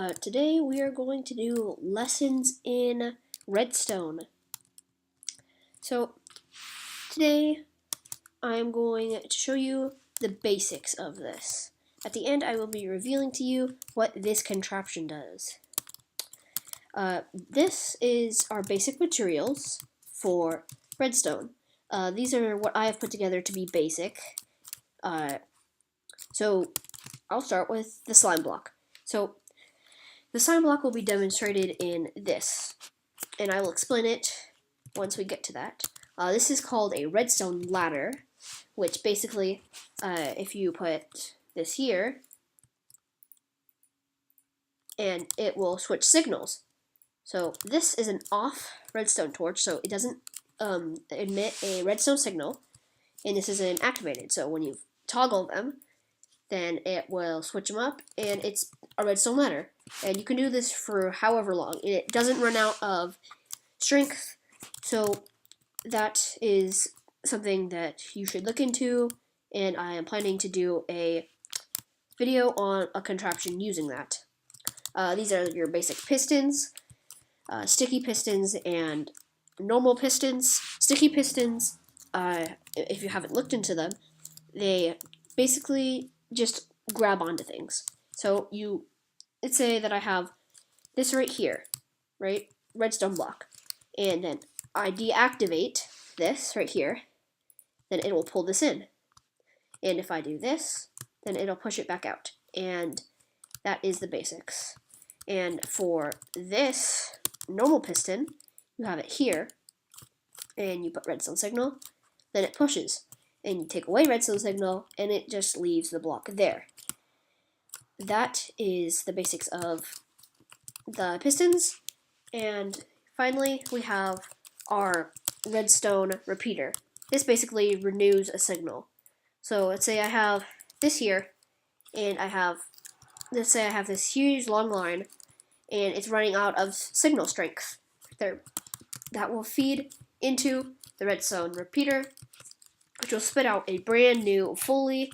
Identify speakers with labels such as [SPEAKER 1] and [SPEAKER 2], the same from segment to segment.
[SPEAKER 1] Today we are going to do lessons in Redstone. So today I'm going to show you the basics of this. At the end I will be revealing to you what this contraption does. This is our basic materials for Redstone. These are what I have put together to be basic. So I'll start with the slime block. So the slime block will be demonstrated in this, and I will explain it once we get to that. This is called a redstone ladder, which basically, if you put this here, and it will switch signals. So this is an off redstone torch, so it doesn't emit a redstone signal, and this is an activated, so when you toggle them, then it will switch them up, and it's a redstone ladder. And you can do this for however long. It doesn't run out of strength, so that is something that you should look into, and I am planning to do a video on a contraption using that. These are your basic pistons, sticky pistons, and normal pistons. Sticky pistons, if you haven't looked into them, they basically just grab onto things. So let's say that I have this right here, right? Redstone block. And then I deactivate this right here, then it will pull this in. And if I do this, then it'll push it back out. And that is the basics. And for this normal piston, you have it here, and you put redstone signal, then it pushes. And you take away redstone signal, and it just leaves the block there. That is the basics of the pistons. And finally, we have our redstone repeater. This basically renews a signal. So let's say I have this here, and let's say I have this huge long line, and it's running out of signal strength. There, that will feed into the redstone repeater, which will spit out a brand new, fully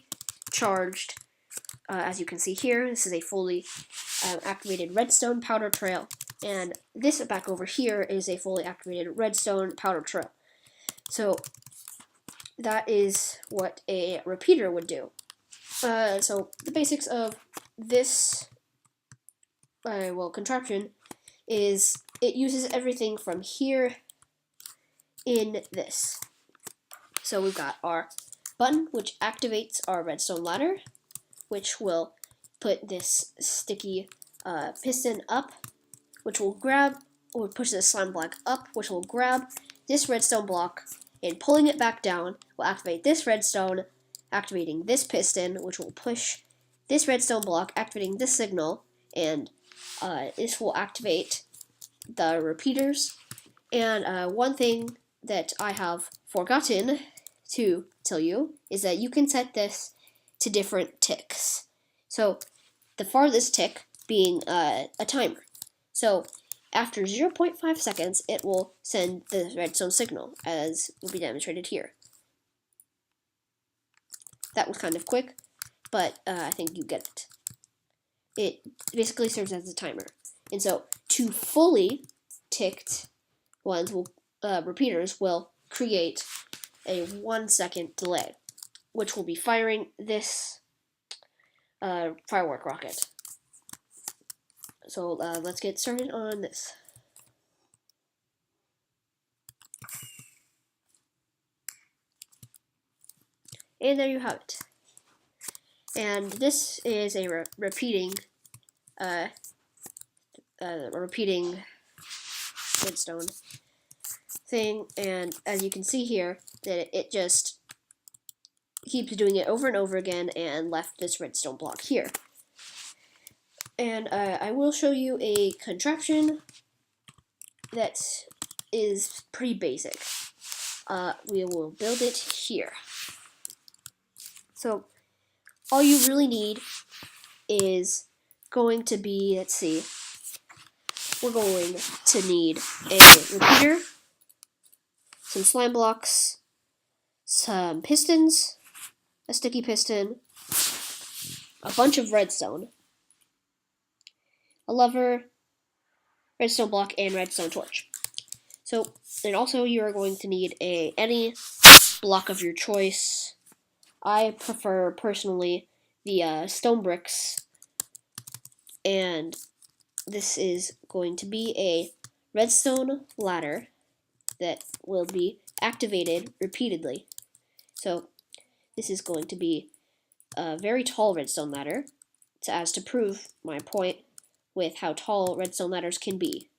[SPEAKER 1] charged, as you can see here, this is a fully activated redstone powder trail, and this back over here is a fully activated redstone powder trail. So that is what a repeater would do. So the basics of this contraption is it uses everything from here in this. So we've got our button, which activates our redstone ladder, which will put this sticky piston up, which will grab, or push the slime block up, which will grab this redstone block, and pulling it back down will activate this redstone, activating this piston, which will push this redstone block, activating this signal, and this will activate the repeaters. And one thing that I have forgotten to tell you is that you can set this to different ticks. So the farthest tick being a timer. So after 0.5 seconds, it will send the redstone signal, as will be demonstrated here. That was kind of quick, but I think you get it. It basically serves as a timer. And so two fully ticked ones repeaters will create a 1 second delay, which will be firing this firework rocket. So let's get started on this. And there you have it. And this is a repeating redstone thing, and as you can see here, that it just keeps doing it over and over again and left this redstone block here. And I will show you a contraption that is pretty basic. We will build it here. So all you really need is going to be, let's see, we're going to need a repeater, some slime blocks, some pistons, a sticky piston, a bunch of redstone, a lever, redstone block, and redstone torch. So, and also you are going to need any block of your choice. I prefer personally the stone bricks, and this is going to be a redstone ladder that will be activated repeatedly. So this is going to be a very tall redstone ladder, as to prove my point with how tall redstone ladders can be.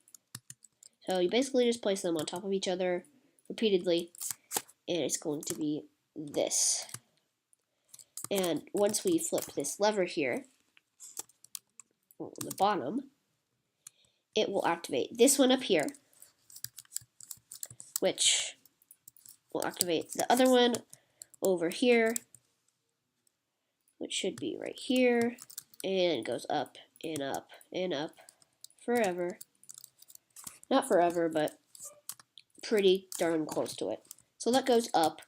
[SPEAKER 1] So you basically just place them on top of each other repeatedly, and it's going to be this. And once we flip this lever here, on the bottom, it will activate this one up here, which will activate the other one over here, which should be right here, and it goes up and up and up forever. Not forever, but pretty darn close to it. So that goes up,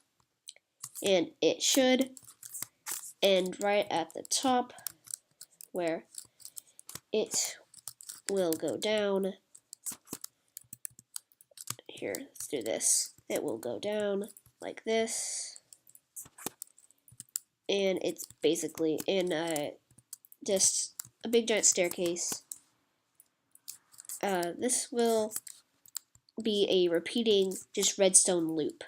[SPEAKER 1] and it should end right at the top, where it will go down. Here, let's do this. It will go down like this, and it's basically in just a big giant staircase. This will be a repeating just redstone loop.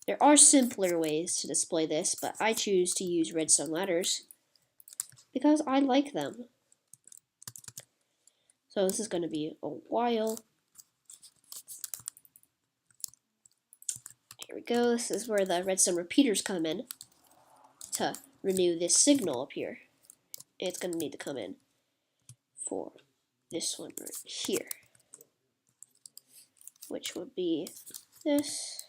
[SPEAKER 1] There are simpler ways to display this, but I choose to use redstone ladders because I like them. So this is going to be a while. Here we go. This is where the redstone repeaters come in to renew this signal up here. It's going to need to come in for this one right here, which would be this.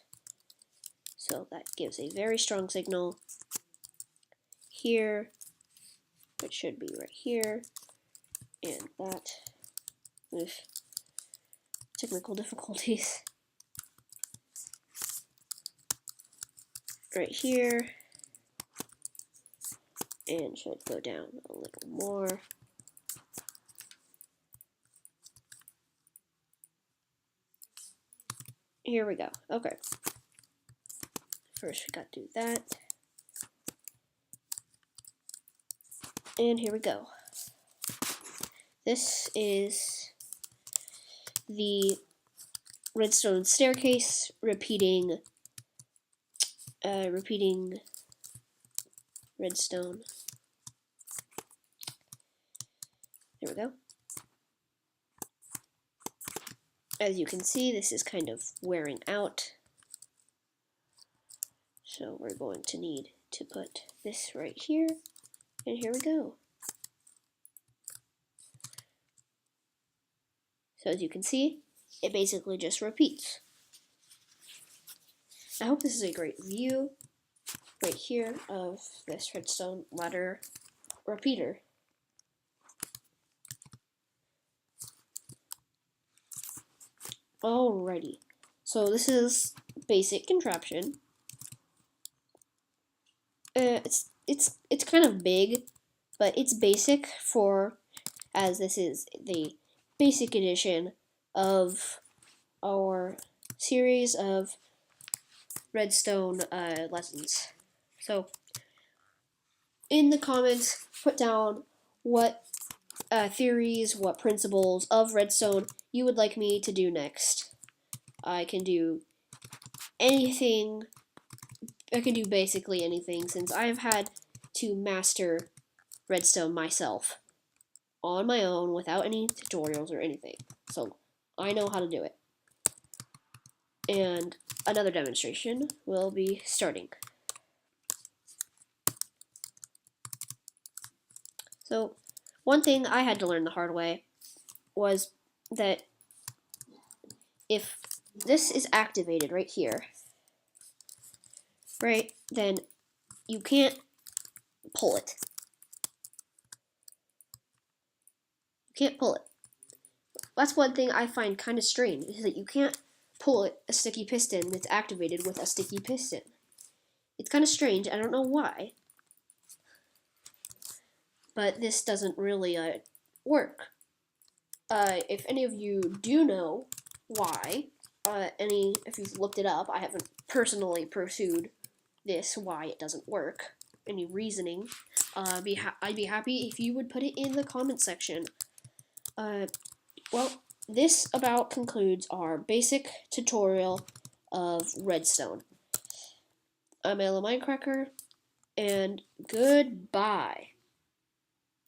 [SPEAKER 1] So that gives a very strong signal here, which should be right here, and that with technical difficulties right here, and should go down a little more. Here we go. Okay. First we got to do that. And here we go. This is the redstone staircase repeating redstone. There we go. As you can see, this is kind of wearing out. So we're going to need to put this right here, and here we go. So as you can see, it basically just repeats. I hope this is a great view right here of this redstone ladder repeater. Alrighty, so this is basic contraption. It's kind of big, but it's basic for, as this is the basic edition of our series of redstone lessons. So in the comments, put down what theories, what principles of redstone you would like me to do next. I can do anything. I can do basically anything, since I have had to master redstone myself on my own without any tutorials or anything. So I know how to do it. And another demonstration will be starting. So one thing I had to learn the hard way was that if this is activated right here, right, then you can't pull it. You can't pull it. That's one thing I find kind of strange, is that you can't pull a sticky piston that's activated with a sticky piston. It's kind of strange. I don't know why. But this doesn't really work. if any of you do know why, if you've looked it up, I haven't personally pursued this, why it doesn't work, any reasoning, I'd be happy if you would put it in the comment section. Well, this about concludes our basic tutorial of Redstone. I'm Ella Minecracker, and goodbye.